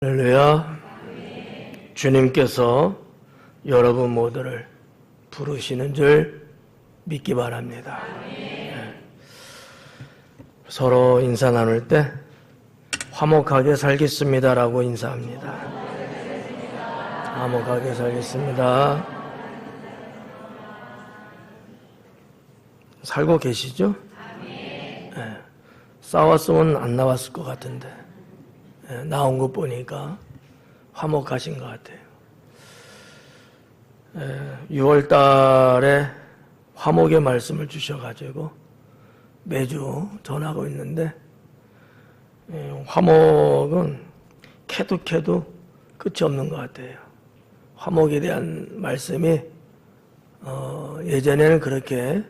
할렐루야. 주님께서 여러분 모두를 부르시는 줄 믿기 바랍니다. 서로 인사 나눌 때 화목하게 살겠습니다라고 인사합니다. 화목하게 살겠습니다. 살고 계시죠? 싸웠으면 안 나왔을 것 같은데 나온 거 보니까 화목하신 것 같아요. 6월 달에 화목의 말씀을 주셔가지고 매주 전하고 있는데 화목은 캐도 끝이 없는 것 같아요. 화목에 대한 말씀이 예전에는 그렇게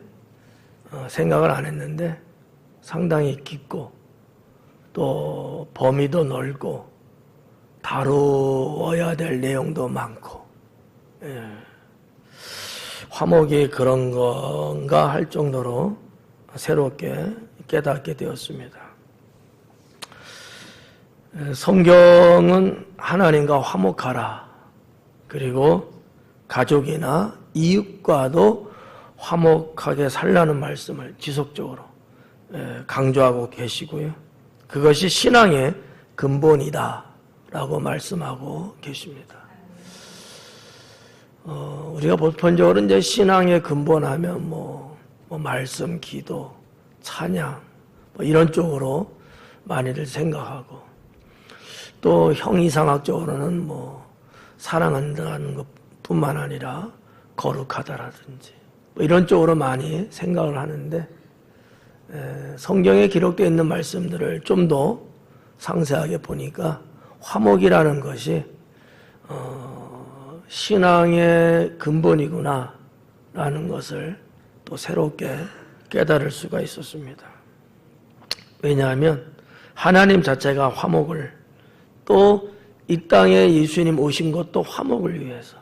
생각을 안 했는데 상당히 깊고 또 범위도 넓고 다루어야 될 내용도 많고 화목이 그런 건가 할 정도로 새롭게 깨닫게 되었습니다. 성경은 하나님과 화목하라, 그리고 가족이나 이웃과도 화목하게 살라는 말씀을 지속적으로 강조하고 계시고요. 그것이 신앙의 근본이다 라고 말씀하고 계십니다. 우리가 보편적으로 이제 신앙의 근본 하면 뭐 말씀, 기도, 찬양 이런 쪽으로 많이들 생각하고, 또 형이상학적으로는 사랑한다는 것 뿐만 아니라 거룩하다라든지 이런 쪽으로 많이 생각을 하는데, 성경에 기록되어 있는 말씀들을 좀 더 상세하게 보니까 화목이라는 것이 신앙의 근본이구나 라는 것을 또 새롭게 깨달을 수가 있었습니다. 왜냐하면 하나님 자체가 화목을, 또 이 땅에 예수님 오신 것도 화목을 위해서,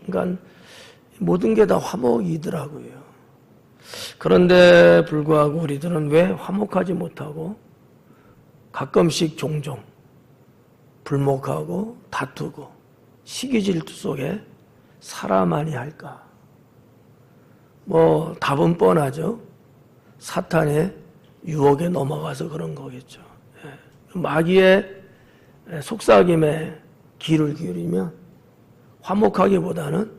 그러니까 모든 게 다 화목이더라고요. 그런데 불구하고 우리들은 왜 화목하지 못하고 가끔씩 종종 불목하고 다투고 시기 질투 속에 살아만이 할까? 답은 뻔하죠. 사탄의 유혹에 넘어가서 그런 거겠죠. 마귀의 속삭임에 귀를 기울이면 화목하기보다는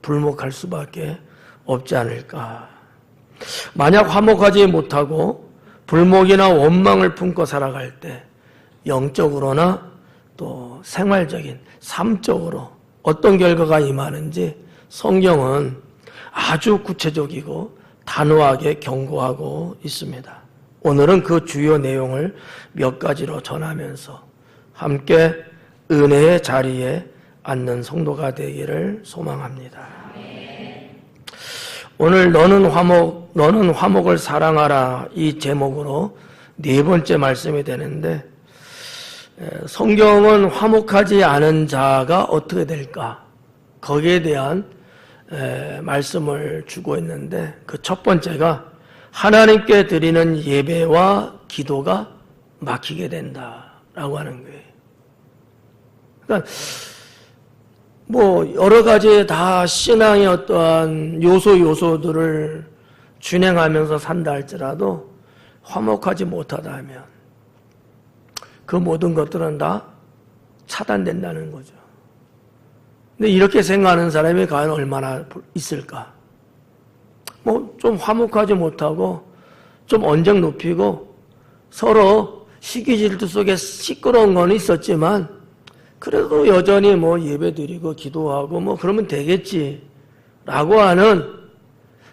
불목할 수밖에 없지 않을까. 만약 화목하지 못하고 불목이나 원망을 품고 살아갈 때 영적으로나 또 생활적인 삶적으로 어떤 결과가 임하는지 성경은 아주 구체적이고 단호하게 경고하고 있습니다. 오늘은 그 주요 내용을 몇 가지로 전하면서 함께 은혜의 자리에 앉는 성도가 되기를 소망합니다. 오늘 너는 화목을 사랑하라, 이 제목으로 네 번째 말씀이 되는데, 성경은 화목하지 않은 자가 어떻게 될까? 거기에 대한 말씀을 주고 있는데, 그 첫 번째가 하나님께 드리는 예배와 기도가 막히게 된다라고 하는 거예요. 그러니까 여러 가지 다 신앙의 어떠한 요소들을 준행하면서 산다 할지라도 화목하지 못하다 하면 그 모든 것들은 다 차단된다는 거죠. 근데 이렇게 생각하는 사람이 과연 얼마나 있을까? 좀 화목하지 못하고 좀 언쟁 높이고 서로 시기 질투 속에 시끄러운 건 있었지만 그래도 여전히 예배드리고 기도하고 그러면 되겠지 라고 하는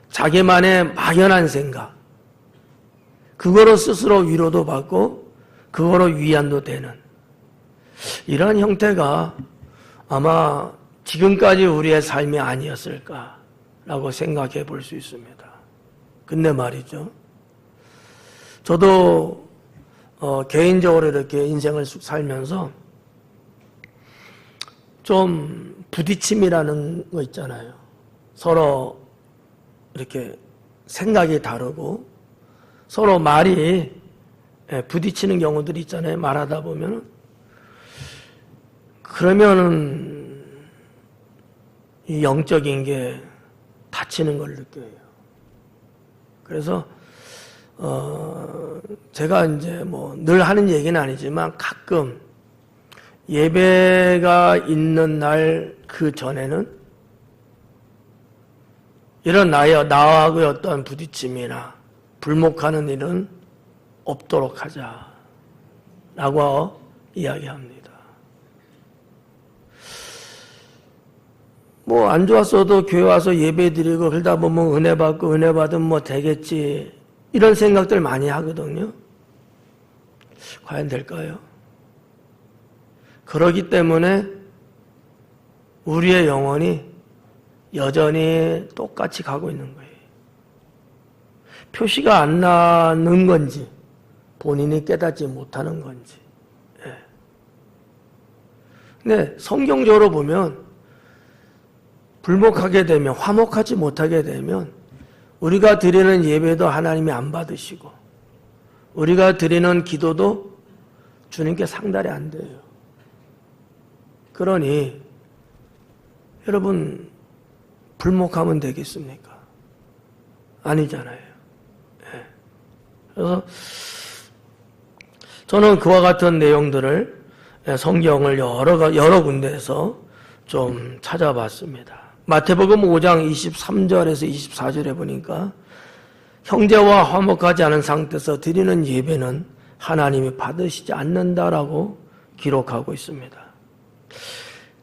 자기만의 막연한 생각, 그거로 스스로 위로도 받고 그거로 위안도 되는 이런 형태가 아마 지금까지 우리의 삶이 아니었을까라고 생각해 볼 수 있습니다. 근데 말이죠, 저도 개인적으로 이렇게 인생을 쭉 살면서 좀 부딪힘이라는 거 있잖아요. 서로 이렇게 생각이 다르고 서로 말이 부딪히는 경우들이 있잖아요. 말하다 보면 그러면은 이 영적인 게 다치는 걸 느껴요. 그래서 제가 이제 뭐 늘 하는 얘기는 아니지만 가끔 예배가 있는 날 그 전에는 이런 나하고의 어떠한 부딪힘이나 불목하는 일은 없도록 하자라고 이야기합니다. 뭐 안 좋았어도 교회 와서 예배 드리고 그러다 보면 은혜 받고 은혜 받으면 뭐 되겠지 이런 생각들 많이 하거든요. 과연 될까요? 그러기 때문에 우리의 영혼이 여전히 똑같이 가고 있는 거예요. 표시가 안 나는 건지 본인이 깨닫지 못하는 건지. 근데 성경적으로 보면 불목하게 되면 화목하지 못하게 되면 우리가 드리는 예배도 하나님이 안 받으시고 우리가 드리는 기도도 주님께 상달이 안 돼요. 그러니 여러분 불목하면 되겠습니까? 아니잖아요. 그래서 저는 그와 같은 내용들을 성경을 여러 군데에서 좀 찾아봤습니다. 마태복음 5장 23절에서 24절에 보니까 형제와 화목하지 않은 상태에서 드리는 예배는 하나님이 받으시지 않는다라고 기록하고 있습니다.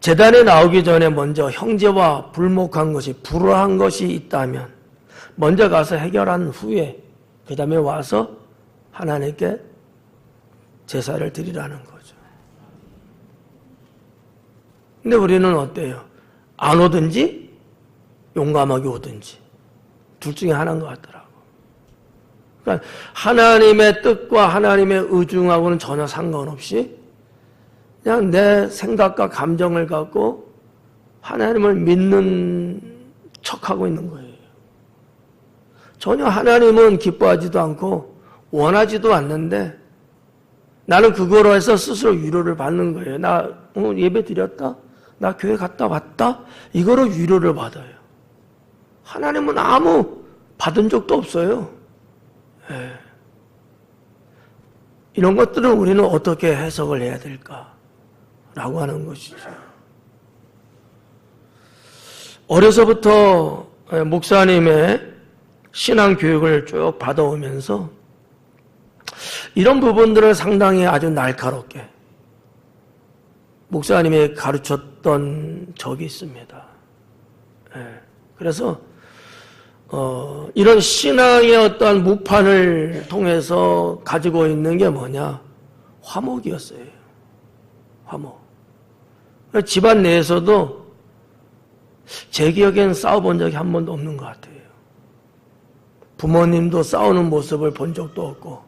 제단에 나오기 전에 먼저 형제와 불목한 것이 불화한 것이 있다면 먼저 가서 해결한 후에 그 다음에 와서 하나님께 제사를 드리라는 거죠. 근데 우리는 어때요? 안 오든지 용감하게 오든지 둘 중에 하나인 것 같더라고. 그러니까 하나님의 뜻과 하나님의 의중하고는 전혀 상관없이 그냥 내 생각과 감정을 갖고 하나님을 믿는 척하고 있는 거예요. 전혀 하나님은 기뻐하지도 않고 원하지도 않는데 나는 그거로 해서 스스로 위로를 받는 거예요. 나 예배 드렸다? 나 교회 갔다 왔다? 이거로 위로를 받아요. 하나님은 아무 받은 적도 없어요. 이런 것들을 우리는 어떻게 해석을 해야 될까? 라고 하는 것이죠. 어려서부터 목사님의 신앙교육을 쭉 받아오면서 이런 부분들을 상당히 아주 날카롭게 목사님이 가르쳤던 적이 있습니다. 그래서 이런 신앙의 어떠한 무판을 통해서 가지고 있는 게 뭐냐? 화목이었어요. 화목. 집안 내에서도 제 기억에는 싸워본 적이 한 번도 없는 것 같아요. 부모님도 싸우는 모습을 본 적도 없고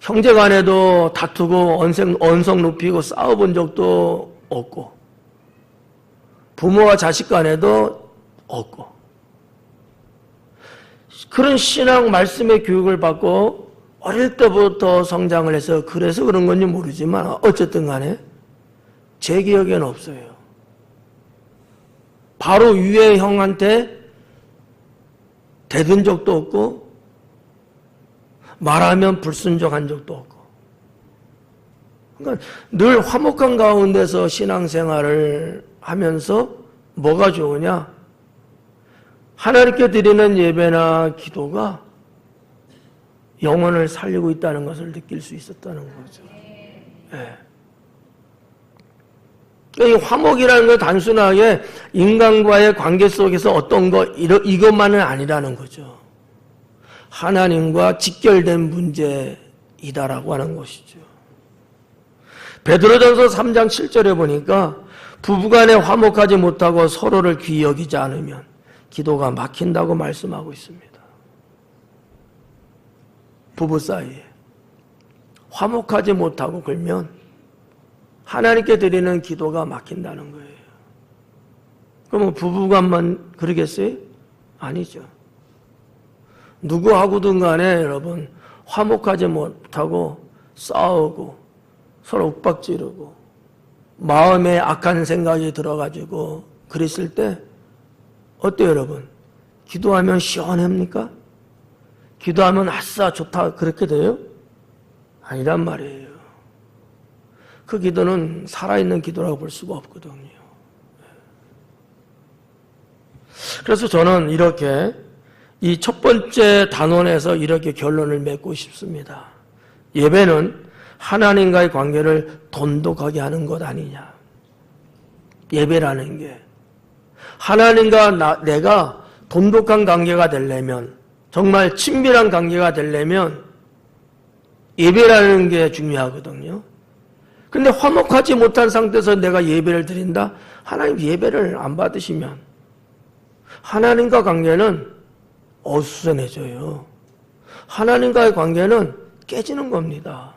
형제 간에도 다투고 언성 높이고 싸워본 적도 없고 부모와 자식 간에도 없고 그런 신앙 말씀의 교육을 받고 어릴 때부터 성장을 해서 그래서 그런 건지 모르지만 어쨌든 간에 제 기억에는 없어요. 바로 위에 형한테 대든 적도 없고 말하면 불순종한 적도 없고 그러니까 늘 화목한 가운데서 신앙생활을 하면서 뭐가 좋으냐? 하나님께 드리는 예배나 기도가 영혼을 살리고 있다는 것을 느낄 수 있었다는 거죠. 이 화목이라는 건 단순하게 인간과의 관계 속에서 어떤 거 이것만은 아니라는 거죠. 하나님과 직결된 문제이다라고 하는 것이죠. 베드로전서 3장 7절에 보니까 부부간에 화목하지 못하고 서로를 귀히 여기지 않으면 기도가 막힌다고 말씀하고 있습니다. 부부 사이에 화목하지 못하고 그러면 하나님께 드리는 기도가 막힌다는 거예요. 그러면 부부간만 그러겠어요? 아니죠. 누구하고든 간에 여러분 화목하지 못하고 싸우고 서로 윽박지르고 마음에 악한 생각이 들어가지고 그랬을 때 어때요 여러분? 기도하면 시원합니까? 기도하면 아싸 좋다 그렇게 돼요? 아니란 말이에요. 그 기도는 살아있는 기도라고 볼 수가 없거든요. 그래서 저는 이렇게 이 첫 번째 단원에서 이렇게 결론을 맺고 싶습니다. 예배는 하나님과의 관계를 돈독하게 하는 것 아니냐. 예배라는 게 하나님과 내가 돈독한 관계가 되려면, 정말 친밀한 관계가 되려면 예배라는 게 중요하거든요. 근데 화목하지 못한 상태에서 내가 예배를 드린다? 하나님 예배를 안 받으시면 하나님과 관계는 어수선해져요. 하나님과의 관계는 깨지는 겁니다.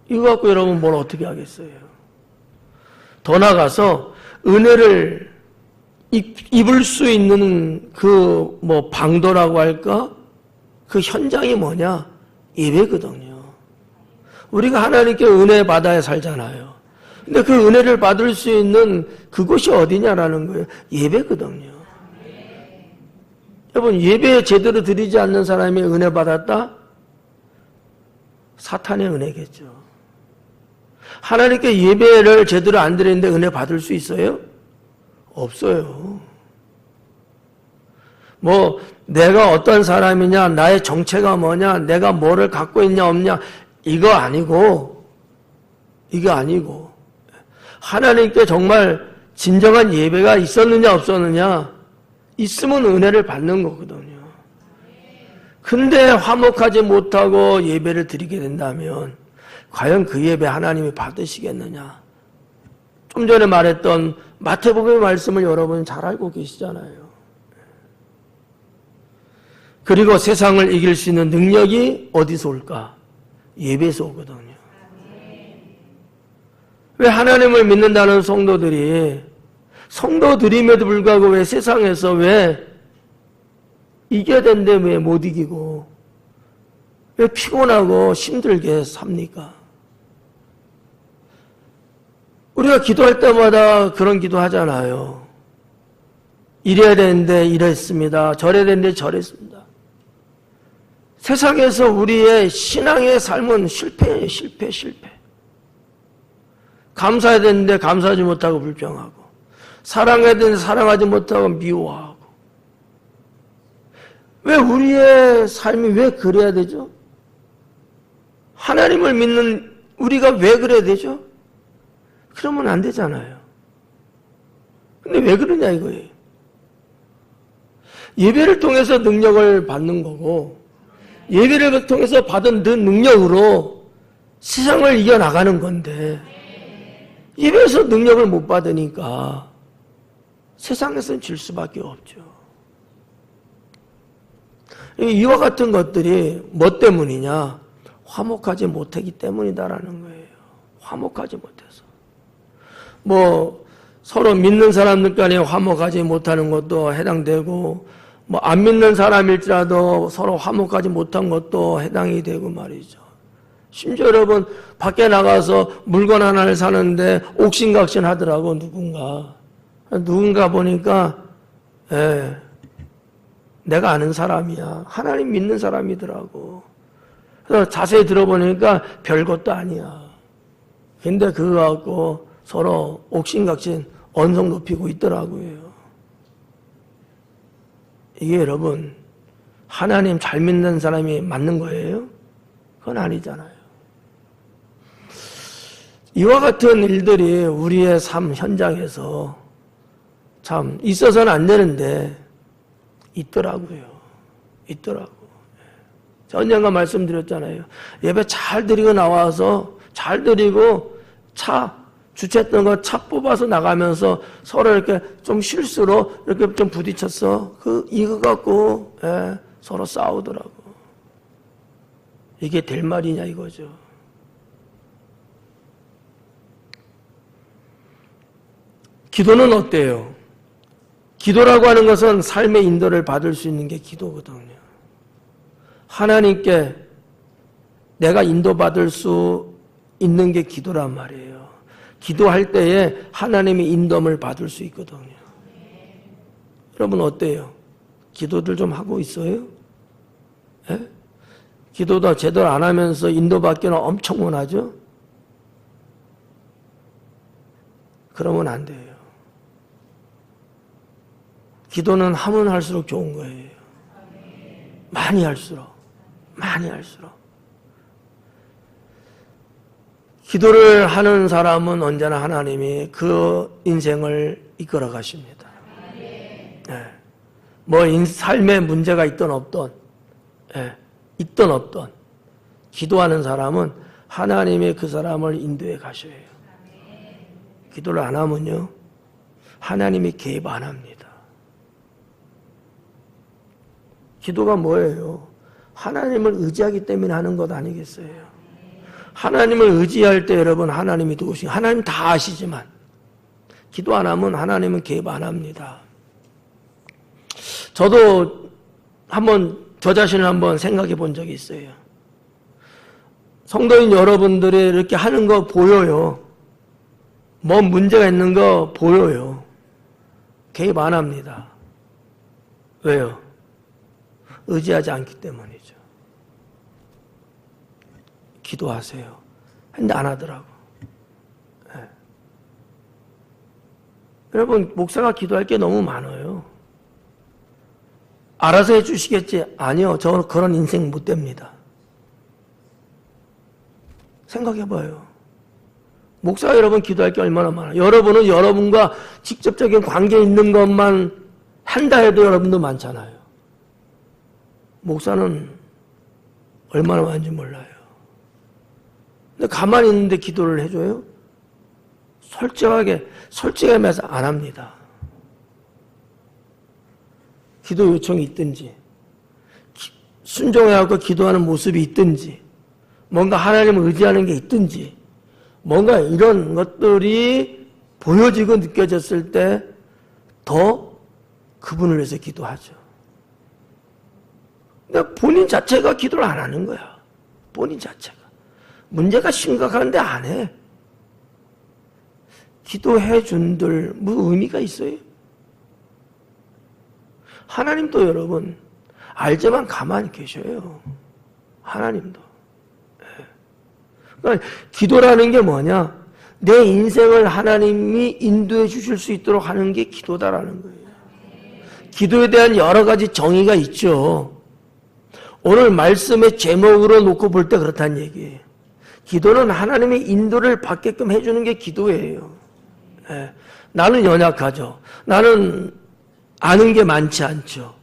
이거 갖고 여러분 뭘 어떻게 하겠어요? 더 나아가서 은혜를 입을 수 있는 그 방도라고 할까? 그 현장이 뭐냐? 예배거든요. 우리가 하나님께 은혜 받아야 살잖아요. 근데 그 은혜를 받을 수 있는 그곳이 어디냐라는 거예요. 예배거든요. 여러분, 예배 제대로 드리지 않는 사람이 은혜 받았다? 사탄의 은혜겠죠. 하나님께 예배를 제대로 안 드리는데 은혜 받을 수 있어요? 없어요. 내가 어떤 사람이냐, 나의 정체가 뭐냐, 내가 뭐를 갖고 있냐 없냐, 이거 아니고 하나님께 정말 진정한 예배가 있었느냐 없었느냐, 있으면 은혜를 받는 거거든요. 근데 화목하지 못하고 예배를 드리게 된다면 과연 그 예배 하나님이 받으시겠느냐? 좀 전에 말했던 마태복음의 말씀을 여러분 잘 알고 계시잖아요. 그리고 세상을 이길 수 있는 능력이 어디서 올까? 예배에서 오거든요. 왜 하나님을 믿는다는 성도들임에도 불구하고 왜 세상에서 왜 이겨야 되는데 왜 못 이기고 왜 피곤하고 힘들게 삽니까? 우리가 기도할 때마다 그런 기도 하잖아요. 이래야 되는데 이랬습니다. 저래야 되는데 저랬습니다. 세상에서 우리의 신앙의 삶은 실패예요. 실패. 감사해야 되는데 감사하지 못하고 불평하고, 사랑해야 되는데 사랑하지 못하고 미워하고. 왜 우리의 삶이 왜 그래야 되죠? 하나님을 믿는 우리가 왜 그래야 되죠? 그러면 안 되잖아요. 근데 왜 그러냐 이거예요. 예배를 통해서 능력을 받는 거고, 예배를 통해서 받은 그 능력으로 세상을 이겨나가는 건데, 예배에서 능력을 못 받으니까 세상에서는 질 수밖에 없죠. 이와 같은 것들이 뭐 때문이냐? 화목하지 못하기 때문이다라는 거예요. 화목하지 못해서. 서로 믿는 사람들 간에 화목하지 못하는 것도 해당되고, 안 믿는 사람일지라도 서로 화목하지 못한 것도 해당이 되고 말이죠. 심지어 여러분, 밖에 나가서 물건 하나를 사는데 옥신각신 하더라고, 누군가 보니까, 내가 아는 사람이야. 하나님 믿는 사람이더라고. 그래서 자세히 들어보니까 별것도 아니야. 근데 그거 갖고 서로 옥신각신 언성 높이고 있더라고요. 이게 여러분, 하나님 잘 믿는 사람이 맞는 거예요? 그건 아니잖아요. 이와 같은 일들이 우리의 삶 현장에서 참 있어서는 안 되는데 있더라고요. 언젠가 말씀드렸잖아요. 예배 잘 드리고 나와서 잘 드리고 주차했던 거 차 뽑아서 나가면서 서로 이렇게 좀 실수로 이렇게 좀 부딪혔어. 이거 갖고 서로 싸우더라고. 이게 될 말이냐 이거죠. 기도는 어때요? 기도라고 하는 것은 삶의 인도를 받을 수 있는 게 기도거든요. 하나님께 내가 인도받을 수 있는 게 기도란 말이에요. 기도할 때에 하나님의 인도함을 받을 수 있거든요. 여러분 어때요? 기도들 좀 하고 있어요? 예? 기도도 제대로 안 하면서 인도받기는 엄청 원하죠? 그러면 안 돼요. 기도는 하면 할수록 좋은 거예요. 많이 할수록. 기도를 하는 사람은 언제나 하나님이 그 인생을 이끌어 가십니다. 네. 뭐 삶에 문제가 있든 없든, 있든 없든, 기도하는 사람은 하나님이 그 사람을 인도해 가셔요. 기도를 안 하면요, 하나님이 개입 안 합니다. 기도가 뭐예요? 하나님을 의지하기 때문에 하는 것 아니겠어요? 하나님을 의지할 때 여러분 하나님이 도우시고 하나님 다 아시지만 기도 안 하면 하나님은 개입 안 합니다. 저도 한번 저 자신을 한번 생각해 본 적이 있어요. 성도인 여러분들이 이렇게 하는 거 보여요. 뭐 문제가 있는 거 보여요. 개입 안 합니다. 왜요? 의지하지 않기 때문이죠. 기도하세요. 근데 안 하더라고. 네. 여러분, 목사가 기도할 게 너무 많아요. 알아서 해주시겠지? 아니요. 저 그런 인생 못 됩니다. 생각해봐요. 목사가 여러분 기도할 게 얼마나 많아요. 여러분은 여러분과 직접적인 관계 있는 것만 한다 해도 여러분도 많잖아요. 목사는 얼마나 많은지 몰라요. 근데 가만히 있는데 기도를 해줘요? 솔직하게 해서 안 합니다. 기도 요청이 있든지, 순종해갖고 기도하는 모습이 있든지, 뭔가 하나님을 의지하는 게 있든지, 뭔가 이런 것들이 보여지고 느껴졌을 때 더 그분을 위해서 기도하죠. 근데 본인 자체가 기도를 안 하는 거야. 본인 자체가. 문제가 심각한데 안 해. 기도해 준들 뭐 의미가 있어요? 하나님도 여러분 알지만 가만히 계셔요. 하나님도. 그러니까 기도라는 게 뭐냐? 내 인생을 하나님이 인도해 주실 수 있도록 하는 게 기도다라는 거예요. 기도에 대한 여러 가지 정의가 있죠. 오늘 말씀의 제목으로 놓고 볼 때 그렇다는 얘기예요. 기도는 하나님의 인도를 받게끔 해주는 게 기도예요. 나는 연약하죠. 나는 아는 게 많지 않죠.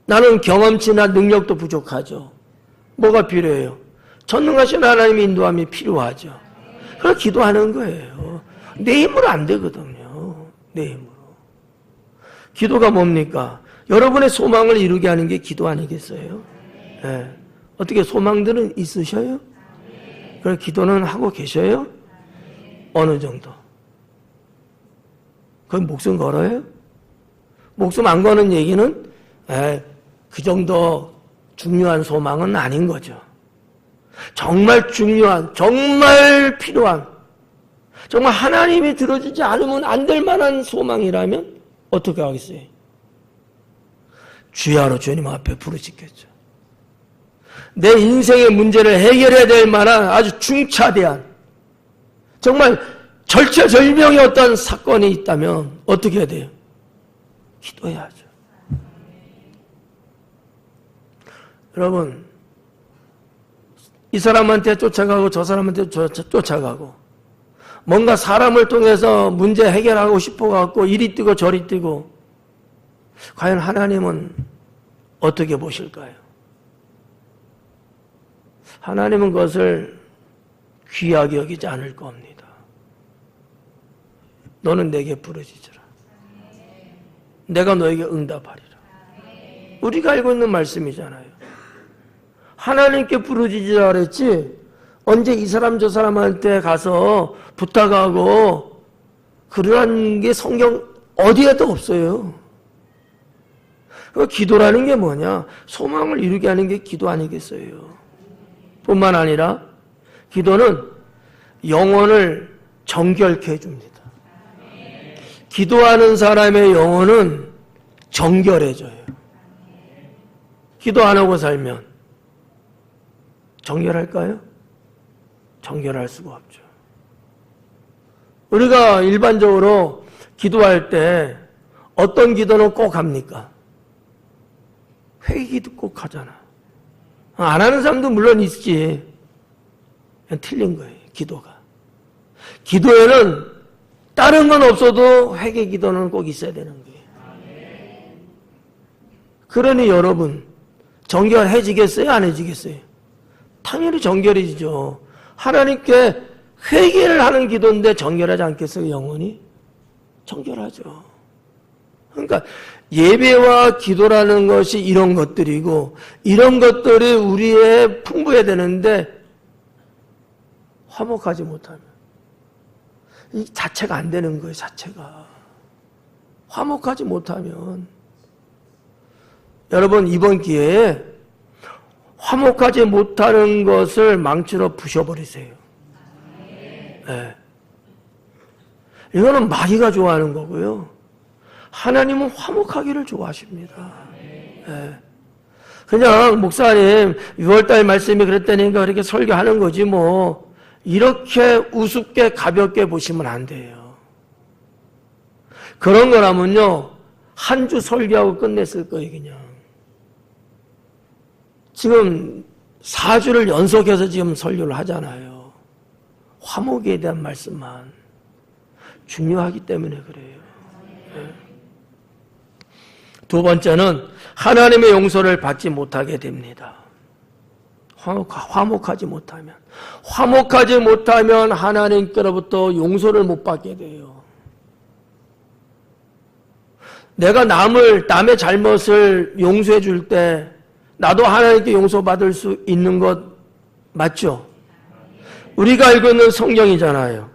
나는 경험치나 능력도 부족하죠. 뭐가 필요해요? 전능하신 하나님의 인도함이 필요하죠. 그래서 기도하는 거예요. 내 힘으로 안 되거든요. 내 힘으로. 기도가 뭡니까? 여러분의 소망을 이루게 하는 게 기도 아니겠어요? 어떻게 소망들은 있으셔요? 그래서 기도는 하고 계셔요? 어느 정도? 그건 목숨 걸어요? 목숨 안 거는 얘기는 그 정도 중요한 소망은 아닌 거죠. 정말 중요한, 정말 필요한, 정말 하나님이 들어주지 않으면 안 될 만한 소망이라면 어떻게 하겠어요? 주야로 주님 앞에 부르짖겠죠. 내 인생의 문제를 해결해야 될 만한 아주 중차대한, 정말 절체절명의 어떤 사건이 있다면 어떻게 해야 돼요? 기도해야죠. 여러분, 이 사람한테 쫓아가고 저 사람한테 쫓아가고 뭔가 사람을 통해서 문제 해결하고 싶어갖고 이리 뛰고 저리 뛰고 과연 하나님은 어떻게 보실까요? 하나님은 그것을 귀하게 여기지 않을 겁니다. 너는 내게 부르짖으라. 내가 너에게 응답하리라. 우리가 알고 있는 말씀이잖아요. 하나님께 부르짖으라 그랬지 언제 이 사람 저 사람한테 가서 부탁하고 그러한 게 성경 어디에도 없어요. 기도라는 게 뭐냐? 소망을 이루게 하는 게 기도 아니겠어요? 뿐만 아니라 기도는 영혼을 정결케 해줍니다. 기도하는 사람의 영혼은 정결해져요. 기도 안 하고 살면 정결할까요? 정결할 수가 없죠. 우리가 일반적으로 기도할 때 어떤 기도는 꼭 합니까? 회개 기도 꼭 하잖아. 안 하는 사람도 물론 있지. 그냥 틀린 거예요, 기도가. 기도에는 다른 건 없어도 회개 기도는 꼭 있어야 되는 거예요. 그러니 여러분, 정결해지겠어요? 안 해지겠어요? 당연히 정결해지죠. 하나님께 회개를 하는 기도인데 정결하지 않겠어요, 영혼이? 정결하죠. 그러니까 예배와 기도라는 것이 이런 것들이고, 이런 것들이 우리의 풍부해야 되는데 화목하지 못하면 이 자체가 안 되는 거예요. 자체가 화목하지 못하면. 여러분, 이번 기회에 화목하지 못하는 것을 망치로 부셔버리세요. 네. 이거는 마귀가 좋아하는 거고요. 하나님은 화목하기를 좋아하십니다. 네. 그냥 목사님 6월달 말씀이 그랬다니까 그렇게 설교하는 거지 뭐 이렇게 우습게 가볍게 보시면 안 돼요. 그런 거라면요 한 주 설교하고 끝냈을 거예요. 그냥 지금 4주를 연속해서 지금 설교를 하잖아요. 화목에 대한 말씀만 중요하기 때문에 그래요. 네. 두 번째는 하나님의 용서를 받지 못하게 됩니다. 화목하지 못하면 하나님께로부터 용서를 못 받게 돼요. 내가 남의 잘못을 용서해 줄 때 나도 하나님께 용서받을 수 있는 것 맞죠? 우리가 알고 있는 성경이잖아요.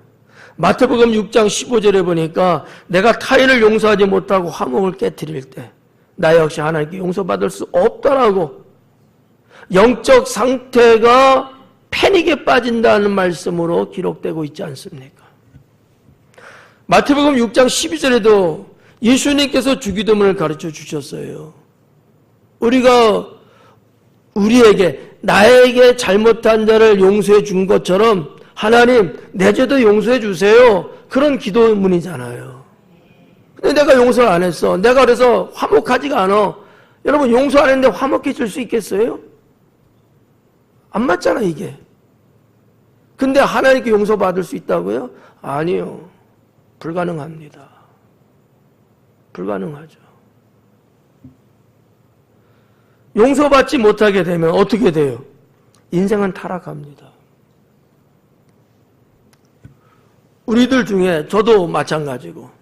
마태복음 6장 15절에 보니까 내가 타인을 용서하지 못하고 화목을 깨트릴 때 나 역시 하나님께 용서받을 수 없다라고 영적 상태가 패닉에 빠진다는 말씀으로 기록되고 있지 않습니까? 마태복음 6장 12절에도 예수님께서 주기도문을 가르쳐 주셨어요. 우리에게 나에게 잘못한 자를 용서해 준 것처럼 하나님 내 죄도 용서해 주세요. 그런 기도문이잖아요. 근데 내가 용서를 안 했어. 내가 그래서 화목하지가 않아. 여러분 용서 안 했는데 화목해질 수 있겠어요? 안 맞잖아 이게. 근데 하나님께 용서받을 수 있다고요? 아니요. 불가능합니다. 불가능하죠. 용서받지 못하게 되면 어떻게 돼요? 인생은 타락합니다. 우리들 중에 저도 마찬가지고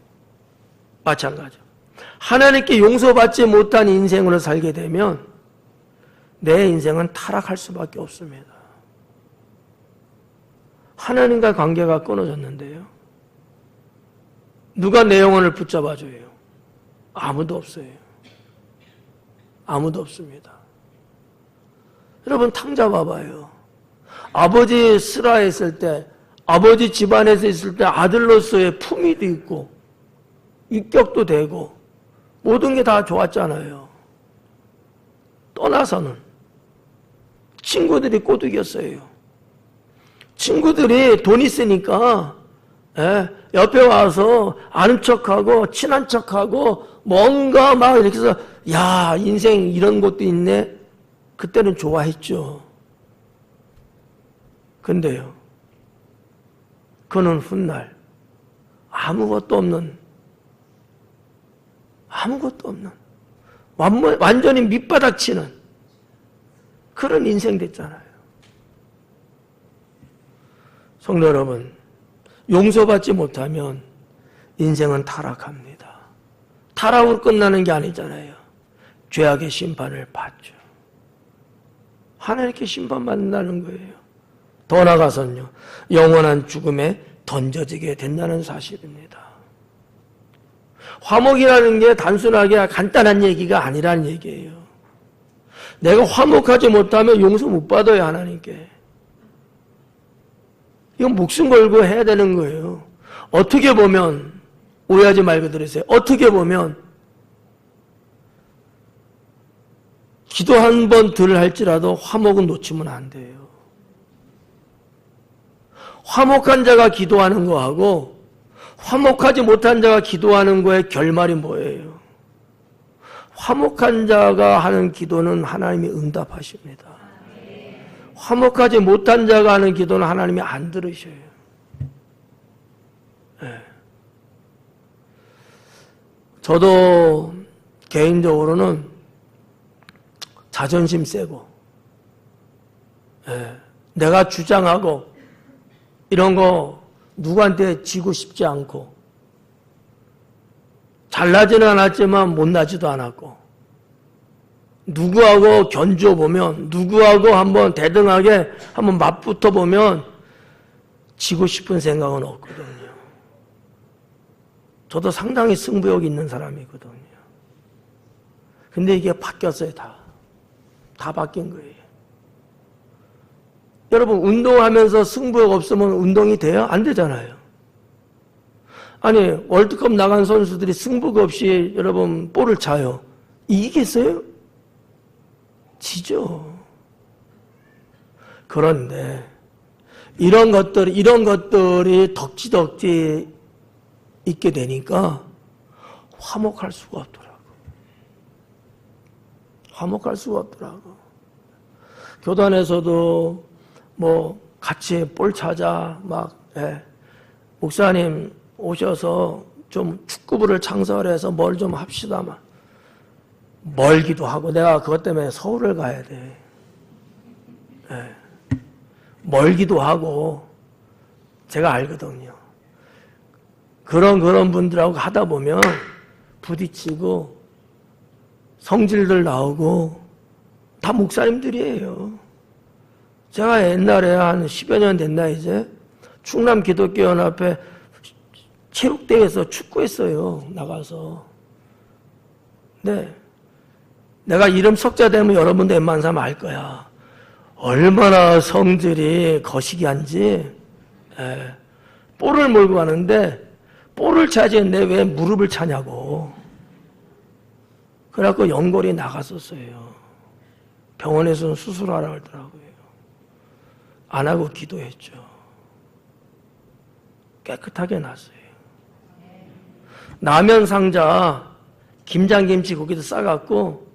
하나님께 용서받지 못한 인생으로 살게 되면 내 인생은 타락할 수밖에 없습니다. 하나님과 관계가 끊어졌는데요. 누가 내 영혼을 붙잡아줘요? 아무도 없어요. 아무도 없습니다. 여러분 탕 잡아봐요. 아버지 슬하에 있을 때, 아버지 집안에서 있을 때 아들로서의 품위도 있고 인격도 되고 모든 게 다 좋았잖아요. 떠나서는 친구들이 꼬드겼어요. 친구들이 돈 있으니까 옆에 와서 아는 척하고 친한 척하고 뭔가 막 이렇게 해서 야 인생 이런 것도 있네. 그때는 좋아했죠. 근데요 그는 훗날 아무것도 없는 완전히 밑바닥 치는 그런 인생 됐잖아요. 성도 여러분, 용서받지 못하면 인생은 타락합니다. 타락으로 끝나는 게 아니잖아요. 죄악의 심판을 받죠. 하나님께 심판받는다는 거예요. 더 나아가서는요, 영원한 죽음에 던져지게 된다는 사실입니다. 화목이라는 게 단순하게 간단한 얘기가 아니라는 얘기예요. 내가 화목하지 못하면 용서 못 받아요, 하나님께. 이건 목숨 걸고 해야 되는 거예요. 어떻게 보면, 오해하지 말고 들으세요. 어떻게 보면 기도 한 번 덜 할지라도 화목은 놓치면 안 돼요. 화목한 자가 기도하는 거하고 화목하지 못한 자가 기도하는 거의 결말이 뭐예요? 화목한 자가 하는 기도는 하나님이 응답하십니다. 화목하지 못한 자가 하는 기도는 하나님이 안 들으셔요. 네. 저도 개인적으로는 자존심 세고, 네. 내가 주장하고 이런 거 누구한테 지고 싶지 않고, 잘나지는 않았지만 못나지도 않았고, 누구하고 견줘보면, 누구하고 한번 대등하게 한번 맞붙어 보면 지고 싶은 생각은 없거든요. 저도 상당히 승부욕 있는 사람이거든요. 근데 이게 바뀌었어요, 다. 다 바뀐 거예요. 여러분, 운동하면서 승부욕 없으면 운동이 돼요? 안 되잖아요. 아니, 월드컵 나간 선수들이 승부욕 없이 여러분 볼을 차요. 이기겠어요? 지죠. 그런데 이런 것들이 덕지덕지 있게 되니까 화목할 수가 없더라고. 화목할 수가 없더라고. 교단에서도 뭐 같이 볼 차자 목사님 오셔서 좀 축구부를 창설해서 뭘 좀 합시다 막. 멀기도 하고 내가 그것 때문에 서울을 가야 돼. 멀기도 하고 제가 알거든요. 그런 분들하고 하다 보면 부딪히고 성질들 나오고 다 목사님들이에요. 제가 옛날에 한 10여 년 됐나 이제 충남 기독교연합회 체육대회에서 축구했어요. 나가서. 네. 내가 이름 석자 되면 여러분도 웬만한 사람 알 거야. 얼마나 성질이 거시기한지. 볼을 몰고 가는데 볼을 차지했는데 왜 무릎을 차냐고. 그래갖고 연골이 나갔었어요. 병원에서는 수술하라고 하더라고요. 안 하고 기도했죠. 깨끗하게 났어요. 라면 상자 김장김치 거기다 싸갖고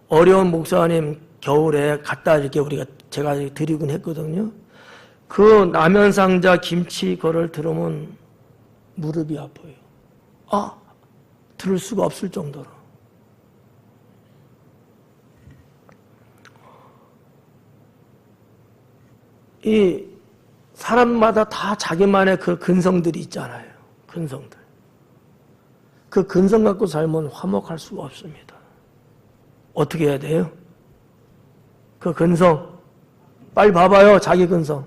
어려운 목사님 겨울에 갖다 이렇게 제가 드리곤 했거든요. 그 라면 상자 김치 거를 들으면 무릎이 아파요. 들을 수가 없을 정도로. 이 사람마다 다 자기만의 그 근성들이 있잖아요. 근성들. 그 근성 갖고 살면 화목할 수가 없습니다. 어떻게 해야 돼요? 그 근성. 빨리 봐봐요. 자기 근성.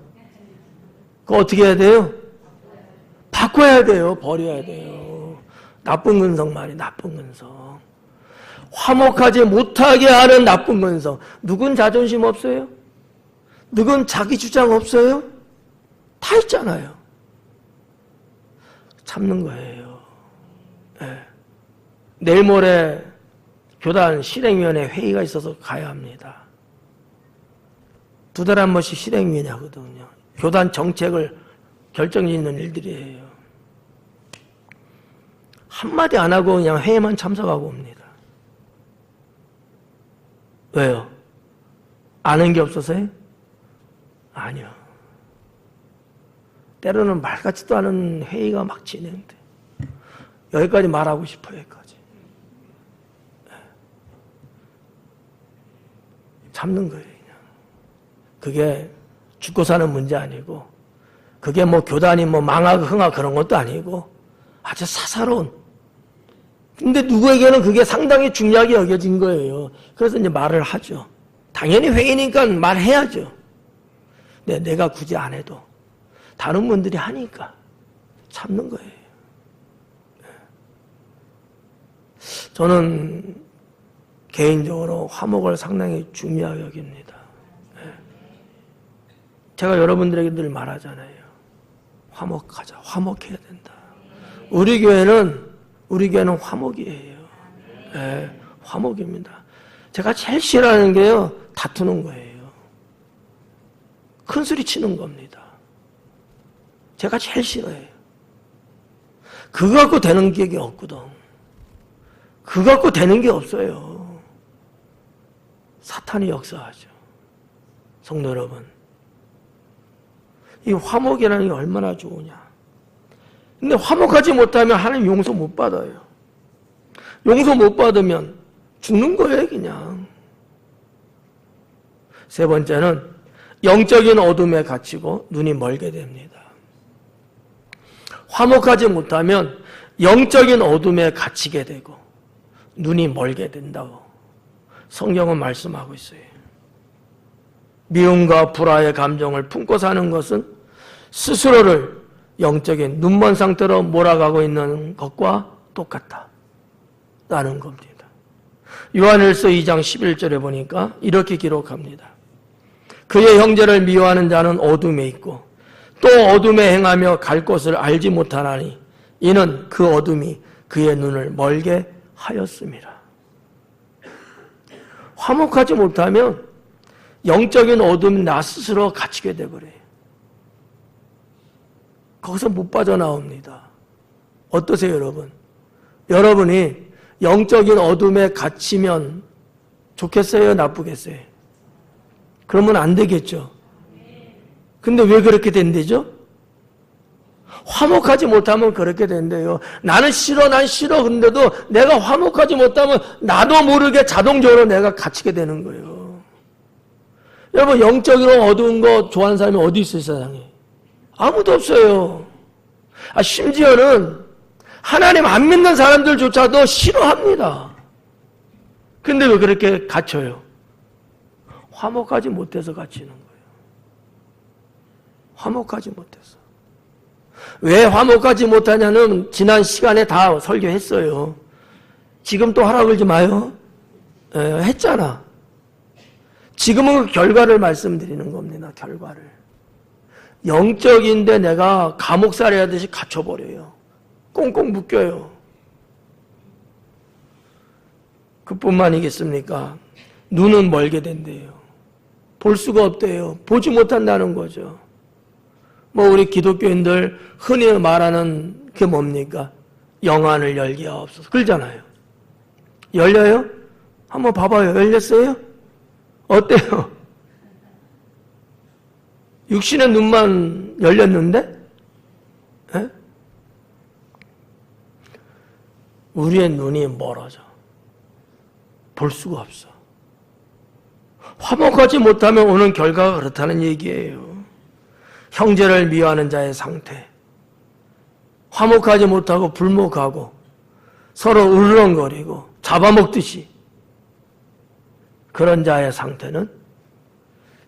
그거 어떻게 해야 돼요? 바꿔야 돼요. 버려야 돼요. 나쁜 근성 말이에요. 나쁜 근성. 화목하지 못하게 하는 나쁜 근성. 누군 자존심 없어요? 누군 자기 주장 없어요? 다 있잖아요. 참는 거예요. 네. 내일 모레 교단 실행위원회 회의가 있어서 가야 합니다. 2달에 한 번씩 실행위원회 하거든요. 교단 정책을 결정짓는 일들이에요. 한마디 안 하고 그냥 회의만 참석하고 옵니다. 왜요? 아는 게 없어서요? 아니요. 때로는 말 같지도 않은 회의가 막 진행돼. 여기까지 말하고 싶어요. 여기까지. 참는 거예요. 그냥. 그게 죽고 사는 문제 아니고 그게 뭐 교단이 뭐 망하고 흥하고 그런 것도 아니고 아주 사사로운. 근데 누구에게는 그게 상당히 중요하게 여겨진 거예요. 그래서 이제 말을 하죠. 당연히 회의니까 말해야죠. 네, 내가 굳이 안 해도 다른 분들이 하니까 참는 거예요. 저는 개인적으로 화목을 상당히 중요하게 여깁니다. 제가 여러분들에게 늘 말하잖아요. 화목하자. 화목해야 된다. 우리 교회는 화목이에요. 네, 화목입니다. 제가 제일 싫어하는 게요, 다투는 거예요. 큰 소리 치는 겁니다. 제가 제일 싫어해요. 그거 갖고 되는 게 없거든. 그거 갖고 되는 게 없어요. 사탄이 역사하죠. 성도 여러분, 이 화목이라는 게 얼마나 좋으냐. 근데 화목하지 못하면 하나님 용서 못 받아요. 용서 못 받으면 죽는 거예요, 그냥. 세 번째는 영적인 어둠에 갇히고 눈이 멀게 됩니다. 화목하지 못하면 영적인 어둠에 갇히게 되고 눈이 멀게 된다고 성경은 말씀하고 있어요. 미움과 불화의 감정을 품고 사는 것은 스스로를 영적인 눈먼 상태로 몰아가고 있는 것과 똑같다라는 겁니다. 요한일서 2장 11절에 보니까 이렇게 기록합니다. 그의 형제를 미워하는 자는 어둠에 있고 또 어둠에 행하며 갈 곳을 알지 못하나니 이는 그 어둠이 그의 눈을 멀게 하였습니다. 화목하지 못하면 영적인 어둠 나 스스로 갇히게 되버려요. 거기서 못 빠져나옵니다. 어떠세요, 여러분? 여러분이 영적인 어둠에 갇히면 좋겠어요, 나쁘겠어요? 그러면 안 되겠죠. 근데 왜 그렇게 된대죠? 화목하지 못하면 그렇게 된대요. 나는 싫어, 난 싫어. 그런데도 내가 화목하지 못하면 나도 모르게 자동적으로 내가 갇히게 되는 거예요. 여러분, 영적으로 어두운 거 좋아하는 사람이 어디 있어요, 세상에? 아무도 없어요. 심지어는 하나님 안 믿는 사람들조차도 싫어합니다. 근데 왜 그렇게 갇혀요? 화목하지 못해서 갇히는 거예요. 화목하지 못해서. 왜 화목하지 못하냐는 지난 시간에 다 설교했어요. 지금 또 하라 그러지 마요. 했잖아. 지금은 그 결과를 말씀드리는 겁니다. 결과를. 영적인데 내가 감옥살이 하듯이 갇혀버려요. 꽁꽁 묶여요. 그뿐만이겠습니까? 눈은 멀게 된대요. 볼 수가 없대요. 보지 못한다는 거죠. 우리 기독교인들 흔히 말하는 게 뭡니까? 영안을 열게 하옵소서. 그러잖아요. 열려요? 한번 봐봐요. 열렸어요? 어때요? 육신의 눈만 열렸는데? 에? 우리의 눈이 멀어져. 볼 수가 없어. 화목하지 못하면 오는 결과가 그렇다는 얘기예요. 형제를 미워하는 자의 상태. 화목하지 못하고 불목하고 서로 울렁거리고 잡아먹듯이 그런 자의 상태는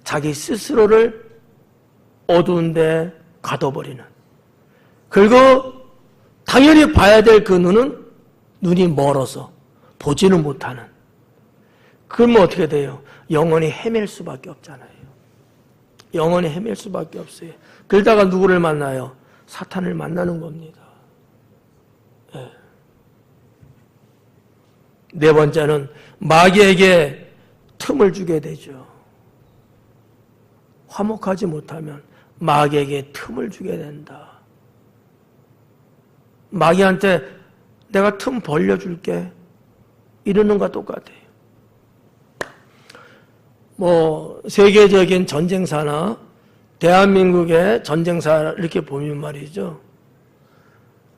자기 스스로를 어두운 데 가둬버리는, 그리고 당연히 봐야 될 그 눈이 멀어서 보지는 못하는, 그러면 어떻게 돼요? 영원히 헤맬 수밖에 없잖아요. 영원히 헤맬 수밖에 없어요. 그러다가 누구를 만나요? 사탄을 만나는 겁니다. 네 번째는 마귀에게 틈을 주게 되죠. 화목하지 못하면 마귀에게 틈을 주게 된다. 마귀한테 내가 틈 벌려줄게 이러는 것과 똑같아요. 세계적인 전쟁사나 대한민국의 전쟁사 이렇게 보면 말이죠.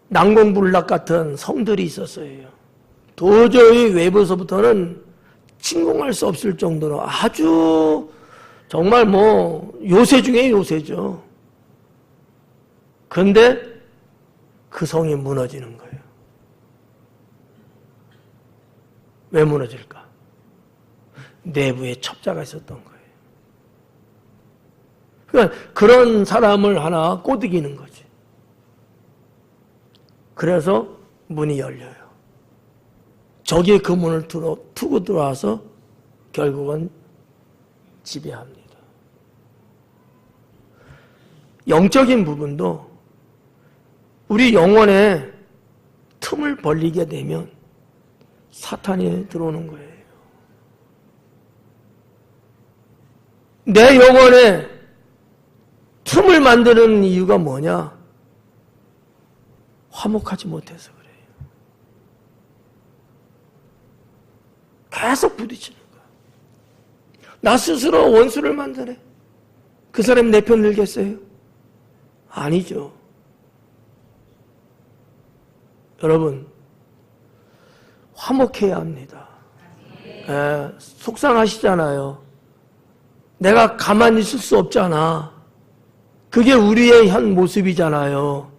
난공불락 같은 성들이 있었어요. 도저히 외부에서부터는 침공할 수 없을 정도로 아주 정말 요새 중에 요새죠. 그런데 그 성이 무너지는 거예요. 왜 무너질까? 내부에 첩자가 있었던 거예요. 그러니까 그런 사람을 하나 꼬드기는 거지. 그래서 문이 열려요. 적이 그 문을 투고 들어와서 결국은 지배합니다. 영적인 부분도 우리 영혼에 틈을 벌리게 되면 사탄이 들어오는 거예요. 내 영혼에 틈을 만드는 이유가 뭐냐? 화목하지 못해서 그래요. 계속 부딪히는 거야. 나 스스로 원수를 만드네. 그 사람이 내 편 들겠어요? 아니죠. 여러분, 화목해야 합니다. 속상하시잖아요. 내가 가만히 있을 수 없잖아. 그게 우리의 현 모습이잖아요.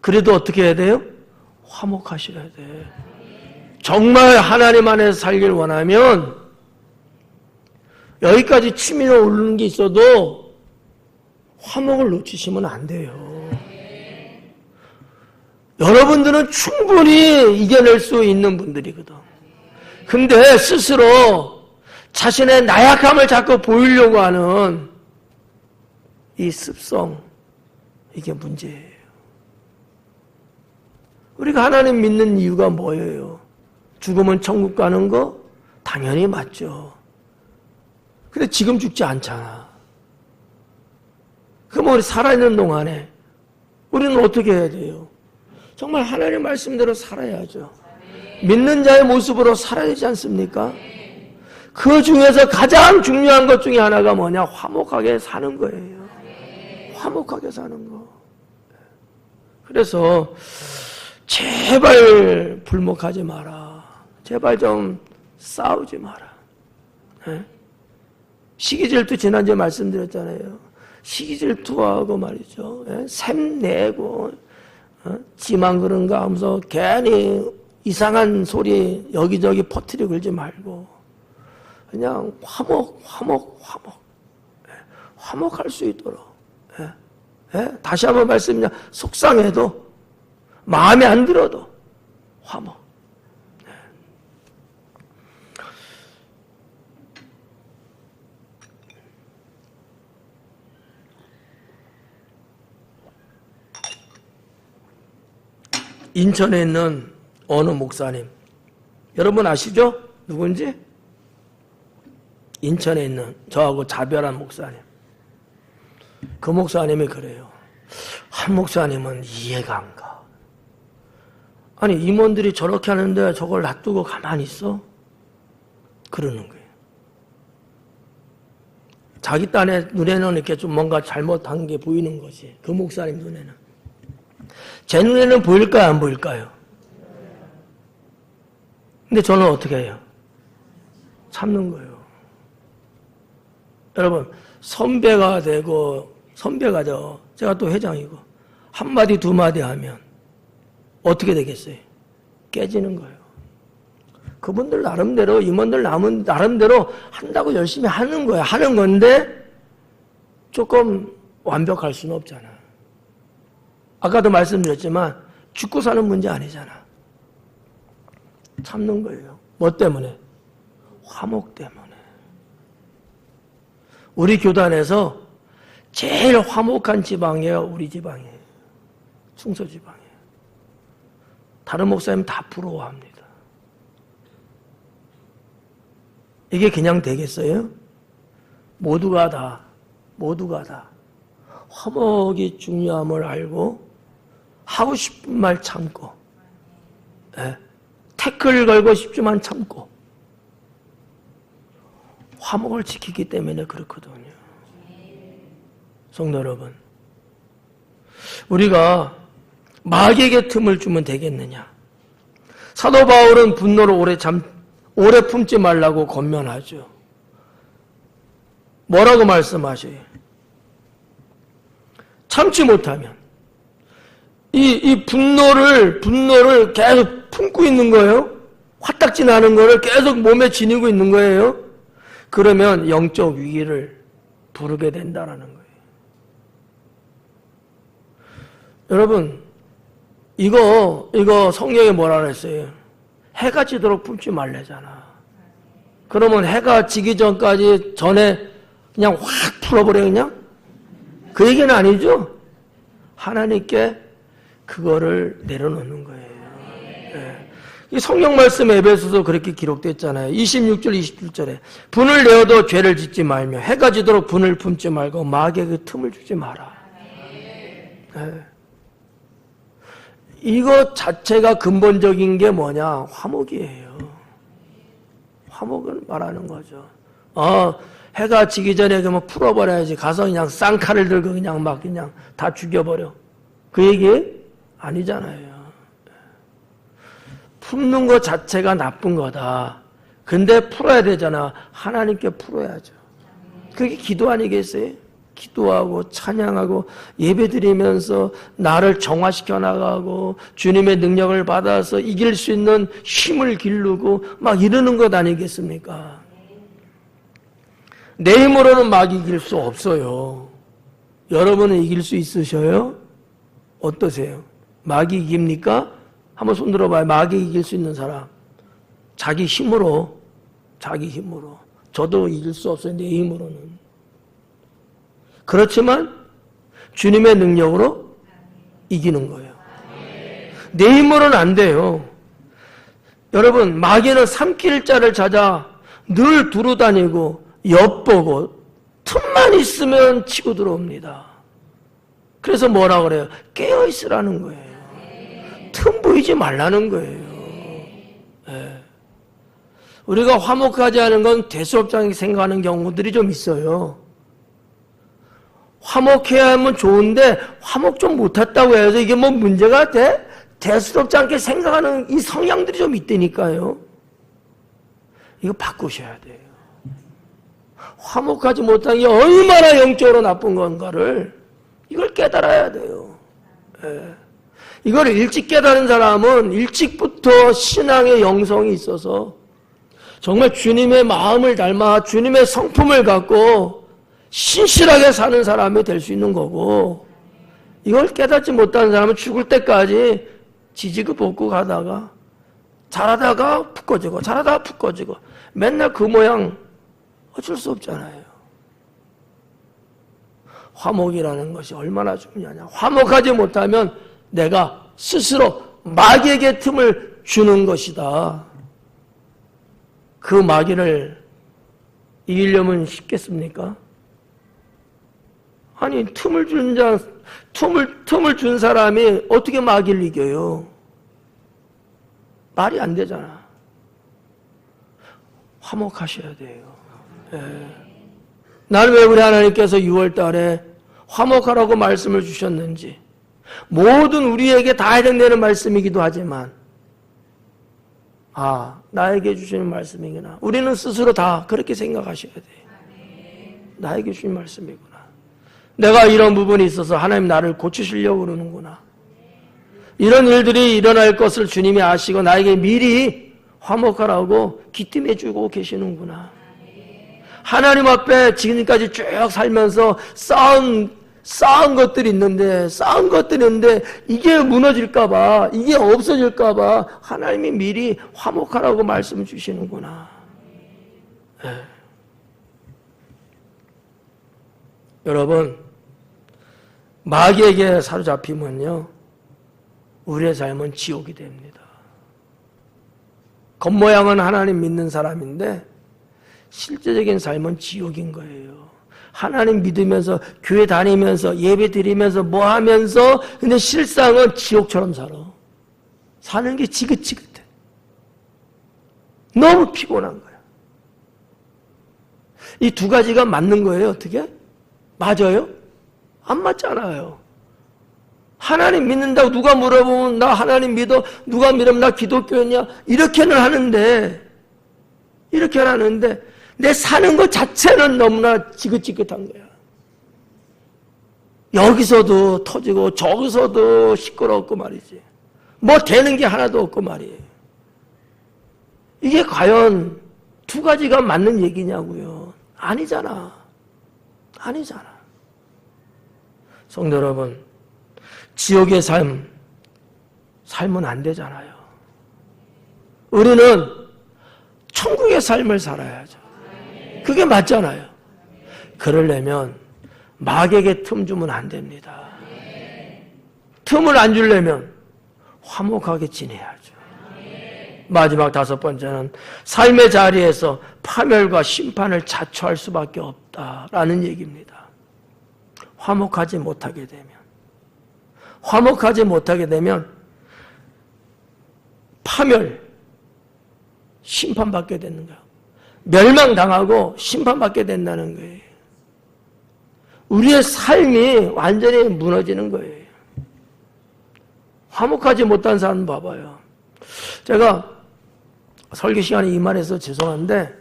그래도 어떻게 해야 돼요? 화목하셔야 돼. 정말 하나님 안에서 살길 원하면 여기까지 치밀어 오르는 게 있어도 화목을 놓치시면 안 돼요. 여러분들은 충분히 이겨낼 수 있는 분들이거든. 근데 스스로 자신의 나약함을 자꾸 보이려고 하는 이 습성, 이게 문제예요. 우리가 하나님 믿는 이유가 뭐예요? 죽으면 천국 가는 거? 당연히 맞죠. 근데 지금 죽지 않잖아. 그럼 우리 살아있는 동안에 우리는 어떻게 해야 돼요? 정말 하나님 말씀대로 살아야죠. 믿는 자의 모습으로 살아야 되지 않습니까? 그 중에서 가장 중요한 것 중에 하나가 뭐냐? 화목하게 사는 거예요. 화목하게 사는 거. 그래서 제발 불목하지 마라. 제발 좀 싸우지 마라. 시기질투 지난주에 말씀드렸잖아요. 시기질투하고 말이죠. 샘내고 지만 그런가 하면서 괜히 이상한 소리 여기저기 퍼뜨려 걸지 말고 그냥 화목할 수 있도록. 다시 한번 말씀드리면 속상해도 마음에 안 들어도 화목. 인천에 있는 어느 목사님, 여러분 아시죠? 누군지? 인천에 있는 저하고 자별한 목사님. 그 목사님이 그래요. 한 목사님은 이해가 안 가. 아니 임원들이 저렇게 하는데 저걸 놔두고 가만히 있어? 그러는 거예요. 자기 딴의 눈에는 이렇게 좀 뭔가 잘못한 게 보이는 거지. 그 목사님 눈에는. 제 눈에는 보일까요? 안 보일까요? 근데 저는 어떻게 해요? 참는 거예요. 여러분, 선배가 되고, 선배가죠. 제가 또 회장이고, 한마디, 두마디 하면 어떻게 되겠어요? 깨지는 거예요. 그분들 나름대로, 임원들 나름대로 한다고 열심히 하는 거예요. 하는 건데, 조금 완벽할 수는 없잖아. 아까도 말씀드렸지만 죽고 사는 문제 아니잖아. 참는 거예요. 뭐 때문에? 화목 때문에. 우리 교단에서 제일 화목한 지방이에요. 우리 지방이에요. 충서 지방이에요. 다른 목사님 다 부러워합니다. 이게 그냥 되겠어요? 모두가 다 화목이 중요함을 알고 하고 싶은 말 참고, 태클 걸고 싶지만 참고, 화목을 지키기 때문에 그렇거든요. 성도 여러분, 우리가 마귀에게 틈을 주면 되겠느냐? 사도 바울은 분노를 오래 품지 말라고 권면하죠. 뭐라고 말씀하셔요? 참지 못하면 이 분노를 계속 품고 있는 거예요. 화딱지 나는 거를 계속 몸에 지니고 있는 거예요. 그러면 영적 위기를 부르게 된다라는 거예요. 여러분, 이거 성경에 뭐라 그랬어요? 해가 지도록 품지 말래잖아. 그러면 해가 지기 전에 그냥 확 풀어버려 그냥? 그 얘기는 아니죠? 하나님께 그거를 내려놓는 거예요. 네. 이 성경 말씀 에베소서 그렇게 기록됐잖아요. 26절 27절에 분을 내어도 죄를 짓지 말며 해가 지도록 분을 품지 말고 마귀에게 틈을 주지 마라. 네. 이거 자체가 근본적인 게 뭐냐? 화목이에요. 화목을 말하는 거죠. 해가 지기 전에 그러면 풀어버려야지. 가서 그냥 쌍칼을 들고 그냥 막 그냥 다 죽여버려. 그 얘기 아니잖아요. 품는 것 자체가 나쁜 거다. 근데 풀어야 되잖아. 하나님께 풀어야죠. 그게 기도 아니겠어요? 기도하고 찬양하고 예배드리면서 나를 정화시켜 나가고 주님의 능력을 받아서 이길 수 있는 힘을 기르고 막 이러는 것 아니겠습니까? 내 힘으로는 막 이길 수 없어요. 여러분은 이길 수 있으셔요? 어떠세요? 마귀 이깁니까? 한번 손 들어봐요. 마귀 이길 수 있는 사람. 자기 힘으로. 저도 이길 수 없어요. 내 힘으로는. 그렇지만 주님의 능력으로 이기는 거예요. 내 힘으로는 안 돼요. 여러분, 마귀는 삼킬 자를 찾아 늘 두루다니고 엿보고 틈만 있으면 치고 들어옵니다. 그래서 뭐라 그래요? 깨어있으라는 거예요. 틈 보이지 말라는 거예요. 네. 우리가 화목하지 않은 건 대수롭지 생각하는 경우들이 좀 있어요. 화목해야 하면 좋은데 화목 좀 못했다고 해서 이게 뭐 문제가 돼? 대수롭지 않게 생각하는 이 성향들이 좀 있다니까요. 이거 바꾸셔야 돼요. 화목하지 못한 게 얼마나 영적으로 나쁜 건가를 이걸 깨달아야 돼요. 예. 이걸 일찍 깨달은 사람은 일찍부터 신앙의 영성이 있어서 정말 주님의 마음을 닮아 주님의 성품을 갖고 신실하게 사는 사람이 될 수 있는 거고, 이걸 깨닫지 못하는 사람은 죽을 때까지 지지고 볶고 가다가 잘하다가 푹 꺼지고 잘하다가 푹 꺼지고 맨날 그 모양 어쩔 수 없잖아요. 화목이라는 것이 얼마나 중요하냐. 화목하지 못하면 내가 스스로 마귀에게 틈을 주는 것이다. 그 마귀를 이기려면 쉽겠습니까? 아니, 틈을 준 사람이 어떻게 마귀를 이겨요? 말이 안 되잖아. 화목하셔야 돼요. 예. 나는 왜 우리 하나님께서 6월 달에 화목하라고 말씀을 주셨는지, 모든 우리에게 다 해당되는 말씀이기도 하지만, 나에게 주시는 말씀이구나. 우리는 스스로 다 그렇게 생각하셔야 돼요. 나에게 주신 말씀이구나. 내가 이런 부분이 있어서 하나님 나를 고치시려고 그러는구나. 이런 일들이 일어날 것을 주님이 아시고 나에게 미리 화목하라고 기뜸해 주고 계시는구나. 하나님 앞에 지금까지 쭉 살면서 쌓은 것들이 있는데 이게 무너질까봐, 이게 없어질까봐 하나님이 미리 화목하라고 말씀 주시는구나. 네. 여러분, 마귀에게 사로잡히면요, 우리의 삶은 지옥이 됩니다. 겉모양은 하나님 믿는 사람인데 실제적인 삶은 지옥인 거예요. 하나님 믿으면서 교회 다니면서 예배 드리면서 뭐 하면서 근데 실상은 지옥처럼 살아. 사는 게 지긋지긋해. 너무 피곤한 거야. 이 두 가지가 맞는 거예요. 어떻게? 맞아요? 안 맞잖아요. 하나님 믿는다고 누가 물어보면 나 하나님 믿어, 누가 믿으면 나 기독교냐, 이렇게는 하는데 내 사는 것 자체는 너무나 지긋지긋한 거야. 여기서도 터지고 저기서도 시끄럽고 말이지. 뭐 되는 게 하나도 없고 말이에요. 이게 과연 두 가지가 맞는 얘기냐고요. 아니잖아. 성도 여러분, 지옥의 삶은 안 되잖아요. 우리는 천국의 삶을 살아야죠. 그게 맞잖아요. 그러려면 마귀에게 틈 주면 안 됩니다. 틈을 안 주려면 화목하게 지내야죠. 마지막 5번째는 삶의 자리에서 파멸과 심판을 자초할 수밖에 없다라는 얘기입니다. 화목하지 못하게 되면 파멸, 심판받게 되는 거예요. 멸망당하고 심판받게 된다는 거예요. 우리의 삶이 완전히 무너지는 거예요. 화목하지 못한 사람 봐봐요. 제가 설교 시간에 이 말해서 죄송한데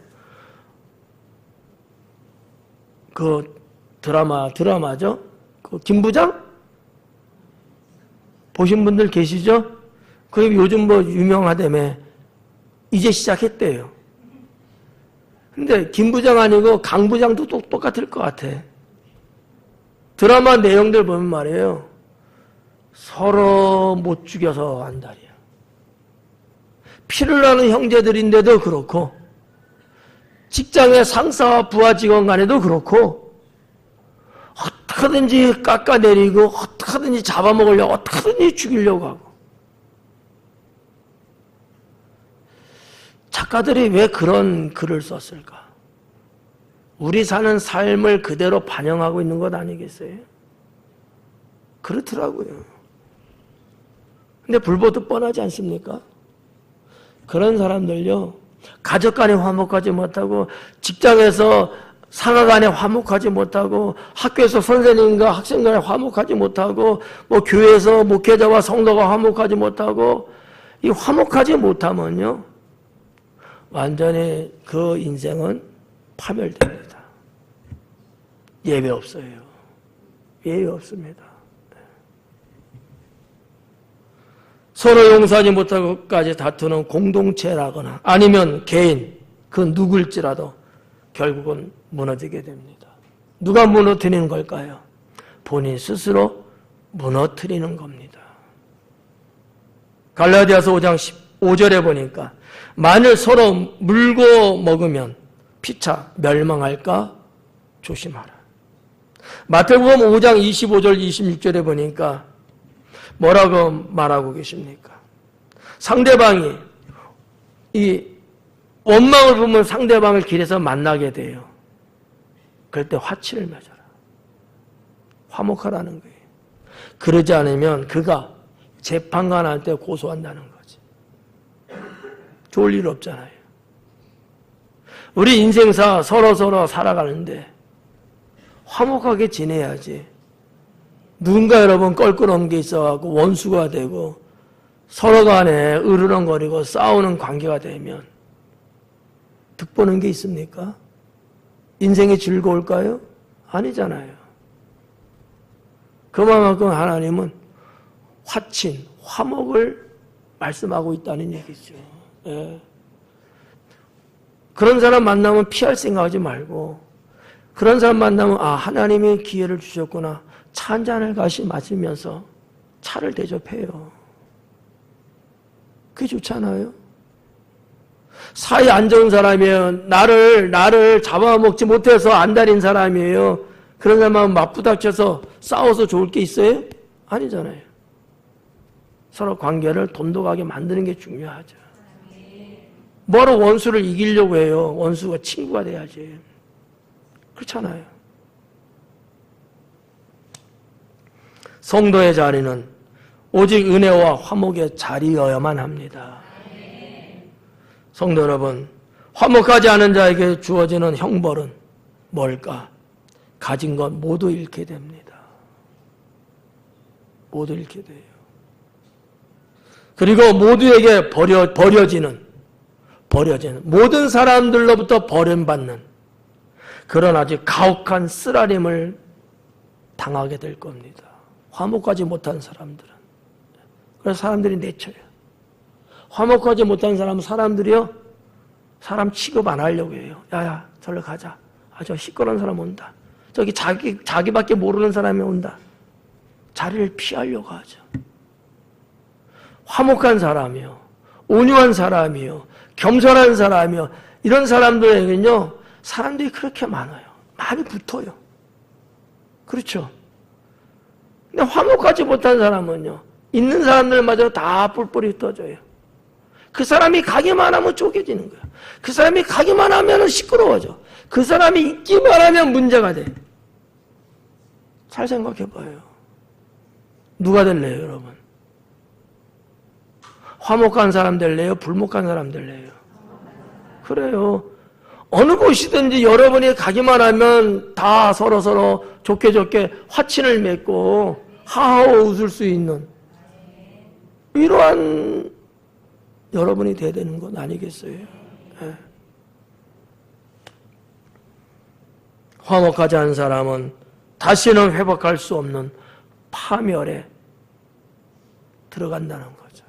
그 드라마죠? 그 김부장? 보신 분들 계시죠? 그 요즘 뭐 유명하다며 이제 시작했대요. 근데 김부장 아니고 강부장도 똑같을 것 같아. 드라마 내용들 보면 말이에요. 서로 못 죽여서 안달이야. 피를 나는 형제들인데도 그렇고 직장의 상사와 부하 직원 간에도 그렇고 어떻게든지 깎아내리고 어떻게든지 잡아먹으려고 어떻게든지 죽이려고 하고 작가들이 왜 그런 글을 썼을까? 우리 사는 삶을 그대로 반영하고 있는 것 아니겠어요? 그렇더라고요. 근데 불보듯 뻔하지 않습니까? 그런 사람들요, 가족 간에 화목하지 못하고, 직장에서 상하 간에 화목하지 못하고, 학교에서 선생님과 학생 간에 화목하지 못하고, 뭐 교회에서 목회자와 성도가 화목하지 못하고, 이 화목하지 못하면요, 완전히 그 인생은 파멸됩니다. 예외 없어요. 예외 없습니다. 서로 용서하지 못하고까지 다투는 공동체라거나 아니면 개인, 그 누굴지라도 결국은 무너지게 됩니다. 누가 무너뜨리는 걸까요? 본인 스스로 무너뜨리는 겁니다. 갈라디아서 5장 15절에 보니까 만일 서로 물고 먹으면 피차 멸망할까 조심하라. 마태복음 5장 25절 26절에 보니까 뭐라고 말하고 계십니까? 상대방이 이 원망을 보면 상대방을 길에서 만나게 돼요. 그럴 때 화치를 맺어라. 화목하라는 거예요. 그러지 않으면 그가 재판관할 때 고소한다는 거지. 좋을 일 없잖아요. 우리 인생사 서로 살아가는데 화목하게 지내야지. 누군가 여러분 껄끄러운 게 있어가지고 원수가 되고 서로 간에 으르렁거리고 싸우는 관계가 되면 득보는 게 있습니까? 인생이 즐거울까요? 아니잖아요. 그만큼 하나님은 화친, 화목을 말씀하고 있다는 얘기죠. 예. 그런 사람 만나면 피할 생각하지 말고 그런 사람 만나면 하나님이 기회를 주셨구나. 차 한 잔을 마시면서 차를 대접해요. 그게 좋잖아요. 사이 안 좋은 사람이에요. 나를 잡아먹지 못해서 안달인 사람이에요. 그런 사람하고 맞부닥쳐서 싸워서 좋을 게 있어요? 아니잖아요. 서로 관계를 돈독하게 만드는 게 중요하죠. 뭐로 원수를 이기려고 해요? 원수가 친구가 돼야지. 그렇잖아요. 성도의 자리는 오직 은혜와 화목의 자리여야만 합니다. 성도 여러분, 화목하지 않은 자에게 주어지는 형벌은 뭘까? 가진 것 모두 잃게 됩니다. 모두 잃게 돼요. 그리고 모두에게 버려지는 모든 사람들로부터 버림받는 그런 아주 가혹한 쓰라림을 당하게 될 겁니다. 화목하지 못한 사람들은. 그래서 사람들이 내쳐요. 화목하지 못한 사람들이요, 사람 취급 안 하려고 해요. 야야, 저리로 가자. 저 시끄러운 사람 온다. 저기 자기밖에 모르는 사람이 온다. 자리를 피하려고 하죠. 화목한 사람이요, 온유한 사람이요, 겸손한 사람이요, 이런 사람들에게는요, 사람들이 그렇게 많아요. 많이 붙어요. 그렇죠? 근데 화목하지 못한 사람은요, 있는 사람들마저 다 뿔뿔이 흩어져요. 그 사람이 가기만 하면 쪼개지는 거야. 그 사람이 가기만 하면 시끄러워져. 그 사람이 있기만 하면 문제가 돼. 잘 생각해봐요. 누가 될래요, 여러분? 화목한 사람 될래요? 불목한 사람 될래요? 그래요. 어느 곳이든지 여러분이 가기만 하면 다 서로서로 좋게 화친을 맺고 하하호 웃을 수 있는 이러한 여러분이 돼야 되는 건 아니겠어요? 네. 화목하지 않은 사람은 다시는 회복할 수 없는 파멸에 들어간다는 거죠.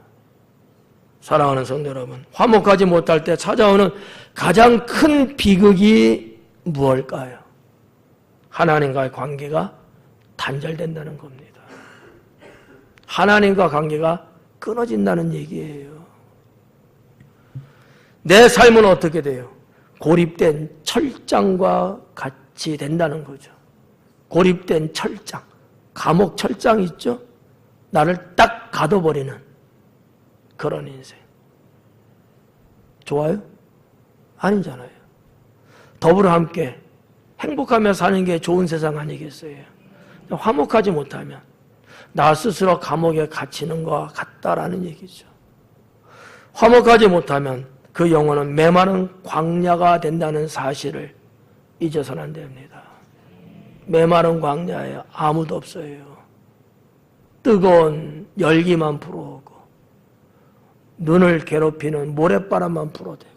사랑하는 성도 여러분, 화목하지 못할 때 찾아오는 가장 큰 비극이 무엇일까요? 하나님과의 관계가 단절된다는 겁니다. 하나님과 관계가 끊어진다는 얘기예요. 내 삶은 어떻게 돼요? 고립된 철장과 같이 된다는 거죠. 고립된 철장, 감옥 철장 있죠? 나를 딱 가둬버리는 그런 인생. 좋아요? 아니잖아요. 더불어 함께 행복하며 사는 게 좋은 세상 아니겠어요? 화목하지 못하면 나 스스로 감옥에 갇히는 것과 같다라는 얘기죠. 화목하지 못하면 그 영혼은 메마른 광야가 된다는 사실을 잊어서는 안 됩니다. 메마른 광야에 아무도 없어요. 뜨거운 열기만 불어오고 눈을 괴롭히는 모래바람만 불어대고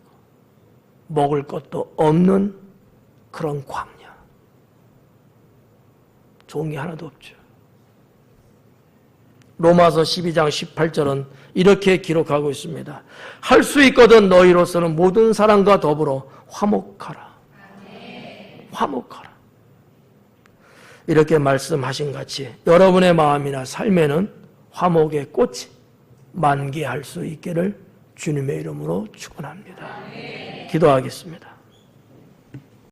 먹을 것도 없는 그런 광야. 좋은 게 하나도 없죠. 로마서 12장 18절은 이렇게 기록하고 있습니다. 할 수 있거든 너희로서는 모든 사람과 더불어 화목하라. 화목하라. 이렇게 말씀하신 같이 여러분의 마음이나 삶에는 화목의 꽃이 만개할 수 있기를 주님의 이름으로 축원합니다. 기도하겠습니다.